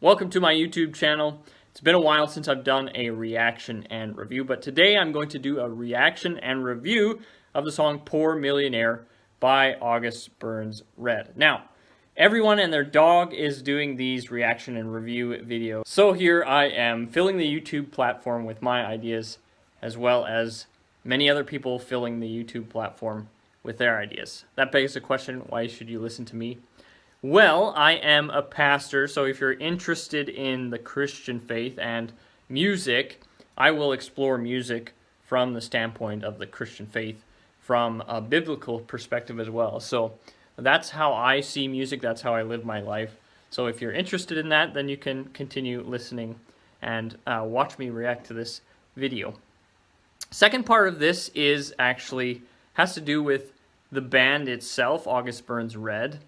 Welcome to my YouTube channel. It's been a while since I've done a reaction and review, but today I'm going to do a reaction and review of the song Poor Millionaire by August Burns Red. Now, everyone and their dog is doing these reaction and review videos, so here I am filling the YouTube platform with my ideas, as well as many other people filling the YouTube platform with their ideas. That begs the question, why should you listen to me? Well, I am a pastor, so if you're interested in the Christian faith and music, I will explore music from the standpoint of the Christian faith, from a biblical perspective as well. So that's how I see music, that's how I live my life. So if you're interested in that, then you can continue listening and watch me react to this video. Second part of this has to do with the band itself, August Burns Red.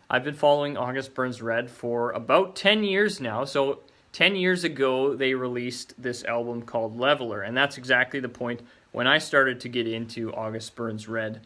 I've been following August Burns Red for about 10 years now. So 10 years ago, they released this album called Leveler, and that's exactly the point when I started to get into August Burns Red.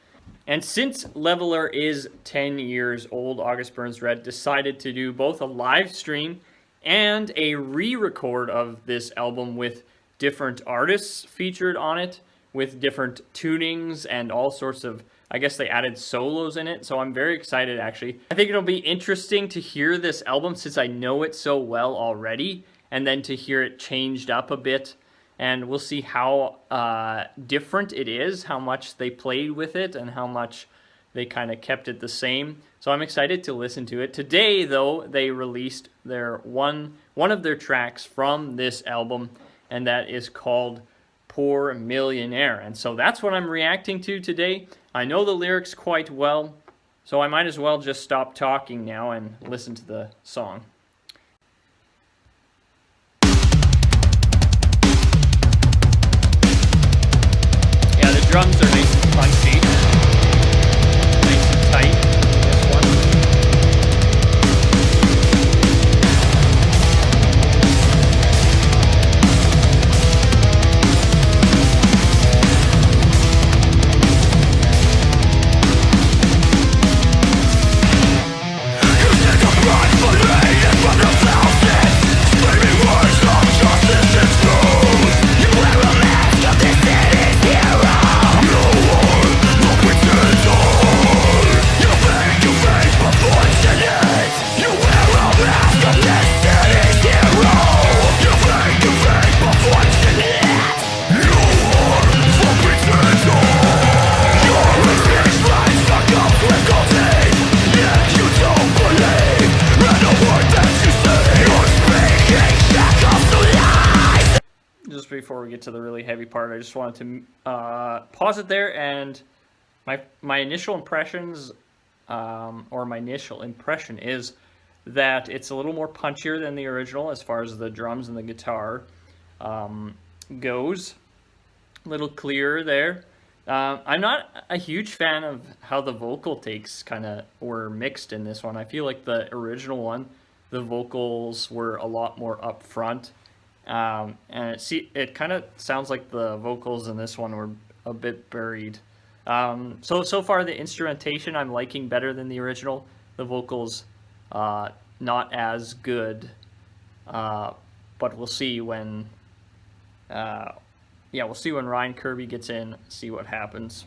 And since Leveler is 10 years old, August Burns Red decided to do both a live stream and a re-record of this album with different artists featured on it, with different tunings and all sorts of, I guess they added solos in it, so I'm very excited actually. I think it'll be interesting to hear this album since I know it so well already, and then to hear it changed up a bit, and we'll see how different it is, how much they played with it, and how much they kind of kept it the same. So I'm excited to listen to it. Today, though, they released their one of their tracks from this album, and that is called Poor Millionaire. And so that's what I'm reacting to today. I know the lyrics quite well, so I might as well just stop talking now and listen to the song. Yeah, the drums are nice and punchy. Nice and tight, this one. Just before we get to the really heavy part, I just wanted to pause it there, and my initial impressions, or my initial impression is that it's a little more punchier than the original as far as the drums and the guitar goes. A little clearer there. I'm not a huge fan of how the vocal takes kind of were mixed in this one. I feel like the original one, the vocals were a lot more up front. And it kind of sounds like the vocals in this one were a bit buried. So far the instrumentation I'm liking better than the original. The vocals not as good, but we'll see when we'll see when Ryan Kirby gets in, see what happens.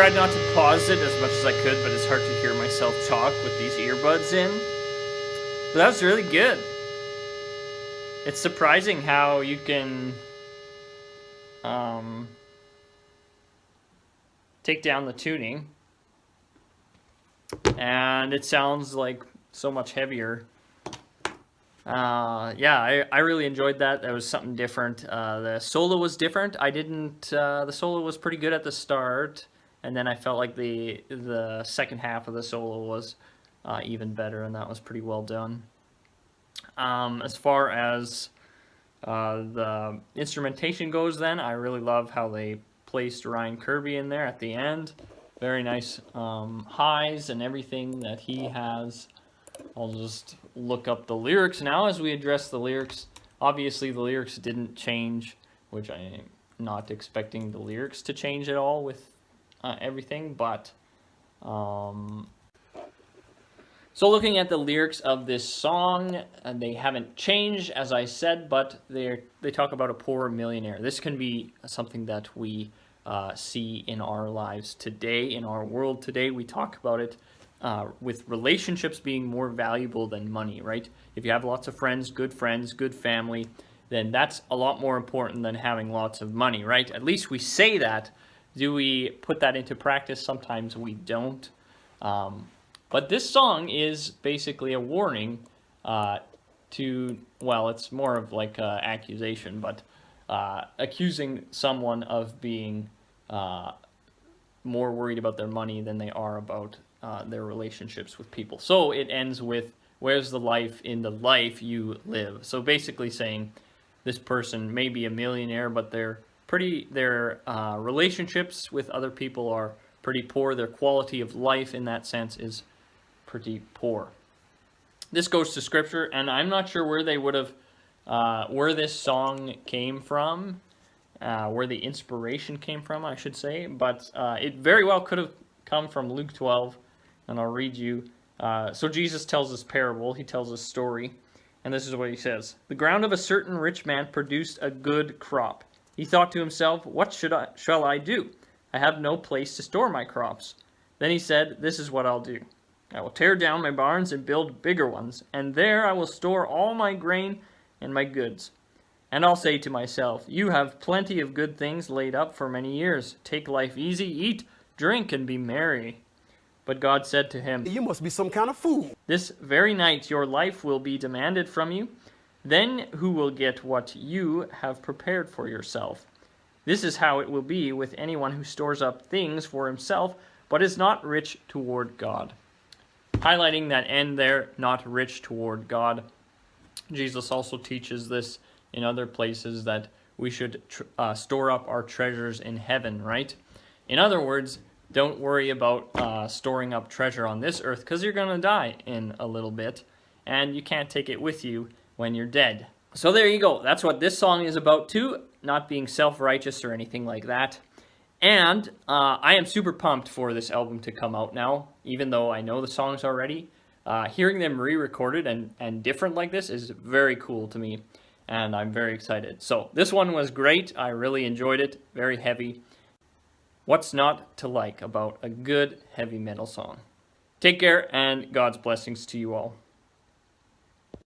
tried not to pause it as much as I could, but it's hard to hear myself talk with these earbuds in. But that was really good. It's surprising how you can take down the tuning, and it sounds like so much heavier. Yeah, I really enjoyed that. That was something different. The solo was different. The solo was pretty good at the start, and then I felt like the second half of the solo was even better, and that was pretty well done. As far as the instrumentation goes then, I really love how they placed Ryan Kirby in there at the end. Very nice highs and everything that he has. I'll just look up the lyrics now as we address the lyrics. Obviously the lyrics didn't change, which I am not expecting the lyrics to change at all with everything, but so looking at the lyrics of this song, they haven't changed, as I said, but they talk about a poor millionaire. This can be something that we see in our lives today, in our world today. We talk about it with relationships being more valuable than money, right? If you have lots of friends, good family, then that's a lot more important than having lots of money, right? At least we say that. Do we put that into practice? Sometimes we don't. But this song is basically a warning to, well, it's more of like an accusation, but accusing someone of being more worried about their money than they are about their relationships with people. So it ends with, where's the life in the life you live? So basically saying this person may be a millionaire, but their relationships with other people are pretty poor. Their quality of life in that sense is pretty poor. This goes to scripture, and I'm not sure where they would have, where this song came from, where the inspiration came from, I should say, but it very well could have come from Luke 12, and I'll read you. So Jesus tells this parable, he tells this story, and this is what he says. The ground of a certain rich man produced a good crop. He thought to himself, what shall I do? I have no place to store my crops. Then he said, this is what I'll do. I will tear down my barns and build bigger ones, and there I will store all my grain and my goods. And I'll say to myself, you have plenty of good things laid up for many years. Take life easy, eat, drink, and be merry. But God said to him, you must be some kind of fool. This very night your life will be demanded from you. Then who will get what you have prepared for yourself? This is how it will be with anyone who stores up things for himself, but is not rich toward God. Highlighting that end there, not rich toward God. Jesus also teaches this in other places, that we should store up our treasures in heaven, right? In other words, don't worry about storing up treasure on this earth, because you're going to die in a little bit, and you can't take it with you when you're dead. So there you go. That's what this song is about too, not being self-righteous or anything like that. And I am super pumped for this album to come out now, even though I know the songs already. Hearing them re-recorded and different like this is very cool to me, and I'm very excited. So this one was great. I really enjoyed it. Very heavy. What's not to like about a good heavy metal song? Take care, and God's blessings to you all.